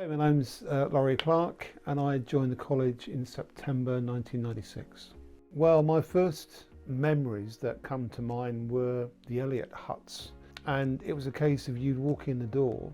My name's Laurie Clark and I joined the college in September 1996. Well, my first memories that come to mind were the Elliott huts, and it was a case of you'd walk in the door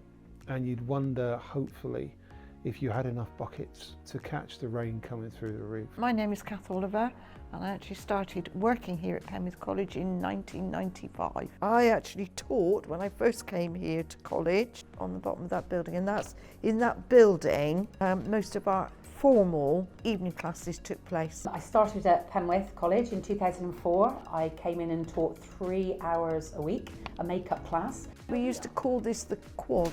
and you'd wonder, hopefully, if you had enough buckets to catch the rain coming through the roof. My name is Kath Oliver and I actually started working here at Penwith College in 1995. I actually taught when I first came here to college on the bottom of that building, and that's in that building most of our formal evening classes took place. I started at Penwith College in 2004. I came in and taught 3 hours a week, a makeup class. We used to call this the quad,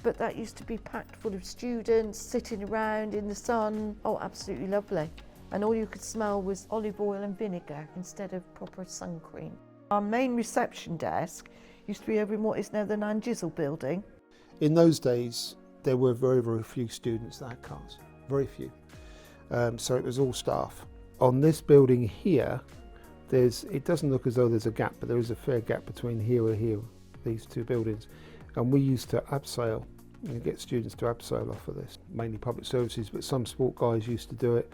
but that used to be packed full of students sitting around in the sun. Oh, absolutely lovely. And all you could smell was olive oil and vinegar instead of proper sun cream. Our main reception desk used to be over in what is now the Nan Jizzle building. In those days, there were very, very few students that had cars, very few. So it was all staff. On this building here, it doesn't look as though there's a gap, but there is a fair gap between here and here, these two buildings. And we used to abseil, get students to abseil off of this, mainly public services, but some sport guys used to do it,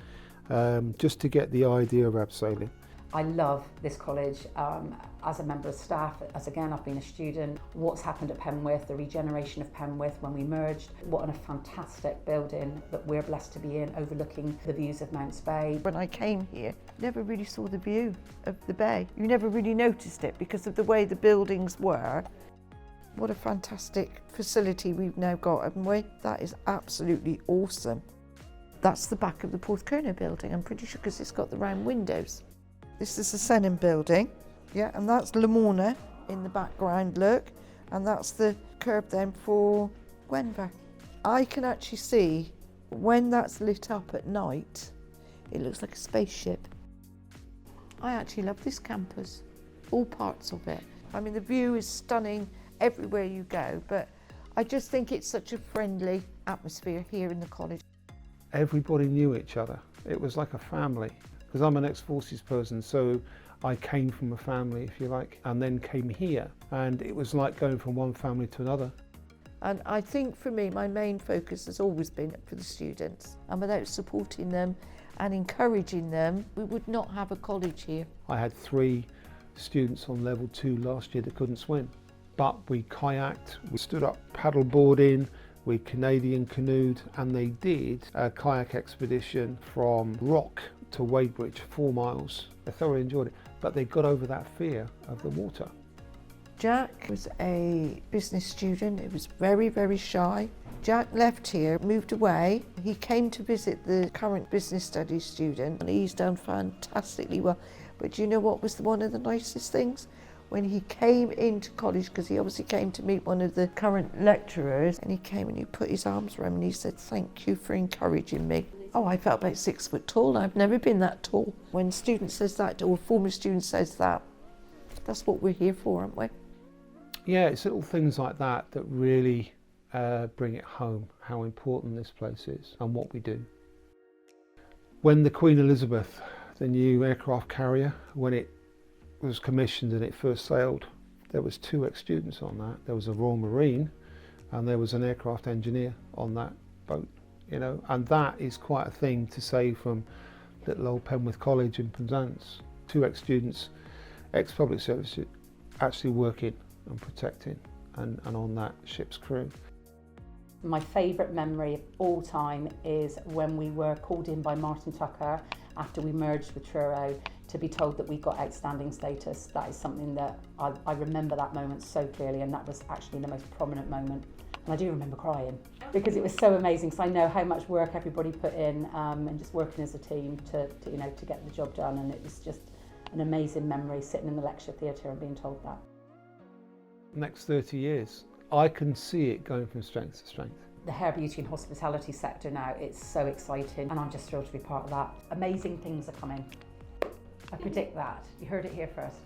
just to get the idea of abseiling. I love this college as a member of staff, as again I've been a student. What's happened at Penwith, the regeneration of Penwith when we merged, what a fantastic building that we're blessed to be in, overlooking the views of Mounts Bay. When I came here, never really saw the view of the bay. You never really noticed it because of the way the buildings were. What a fantastic facility we've now got, haven't we? That is absolutely awesome. That's the back of the Porthcurno building, I'm pretty sure, because it's got the round windows. This is the Senin building, yeah, and that's Lamorna in the background, look, and that's the curb then for Gwenver. I can actually see when that's lit up at night, it looks like a spaceship. I actually love this campus, all parts of it. I mean, the view is stunning everywhere you go, but I just think it's such a friendly atmosphere here in the college. Everybody knew each other. It was like a family, because I'm an ex-forces person, so I came from a family, if you like, and then came here, and it was like going from one family to another. And I think for me, my main focus has always been for the students, and without supporting them and encouraging them, we would not have a college here. I had 3 students on level 2 last year that couldn't swim, but we kayaked, we stood up paddle boarding, we Canadian canoed, and they did a kayak expedition from Rock to Wadebridge, 4 miles. They thoroughly enjoyed it, but they got over that fear of the water. Jack was a business student. He was very, very shy. Jack left here, moved away. He came to visit the current business studies student, and he's done fantastically well. But do you know what was one of the nicest things? When he came into college, because he obviously came to meet one of the current lecturers, and he came and he put his arms around me and he said, "Thank you for encouraging me." Oh, I felt about 6 foot tall. I've never been that tall. When a student says that, or a former student says that, that's what we're here for, aren't we? Yeah, it's little things like that that really bring it home, how important this place is and what we do. When the Queen Elizabeth, the new aircraft carrier, when it was commissioned and it first sailed, there was 2 ex-students on that. There was a Royal Marine and there was an aircraft engineer on that boat, and that is quite a thing to say from little old Penwith College in Penzance. 2 ex-students, ex-public service, actually working and protecting and on that ship's crew. My favourite memory of all time is when we were called in by Martin Tucker after we merged with Truro to be told that we got outstanding status. That is something that I remember that moment so clearly, and that was actually the most prominent moment. And I do remember crying because it was so amazing, because I know how much work everybody put in and just working as a team to get the job done, and it was just an amazing memory sitting in the lecture theatre and being told that. Next 30 years, I can see it going from strength to strength. The hair, beauty and hospitality sector now, it's so exciting, and I'm just thrilled to be part of that. Amazing things are coming. I predict that. You heard it here first.